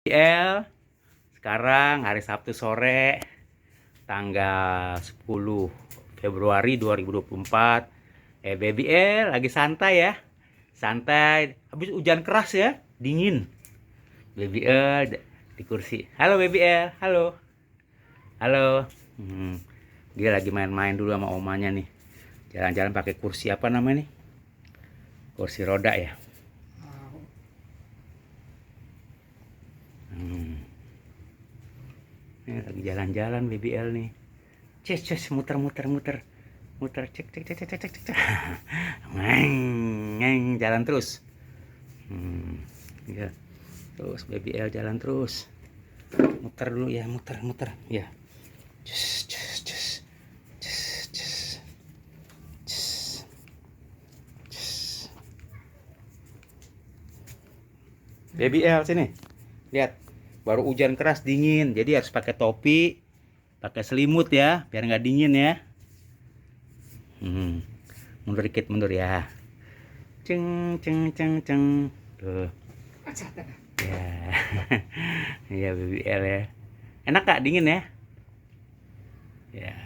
BBL, sekarang hari Sabtu sore, tanggal 10 Februari 2024. BBL lagi santai ya. Santai, habis hujan keras ya, dingin. BBL di kursi. Halo BBL, halo. Halo. Dia lagi main-main dulu sama omanya nih. Jalan-jalan pakai kursi apa namanya nih? Kursi roda ya. Ini lagi jalan-jalan BBL nih. Ces muter muter. Muter cek cek cek cek cek cek cek. Ngeng, jalan terus. Ya. Terus BBL jalan terus. Muter dulu ya, muter ya. Cus cus cus. Cus cus. Cus. Cus. BBL sini. Lihat. Baru hujan keras dingin, jadi harus pakai topi, pakai selimut ya, biar nggak dingin ya. Mundur dikit, mundur ya. Ceng ceng ceng ceng. Tuh. Ya. Iya BBL ya. Enak Kak, dingin ya? Ya.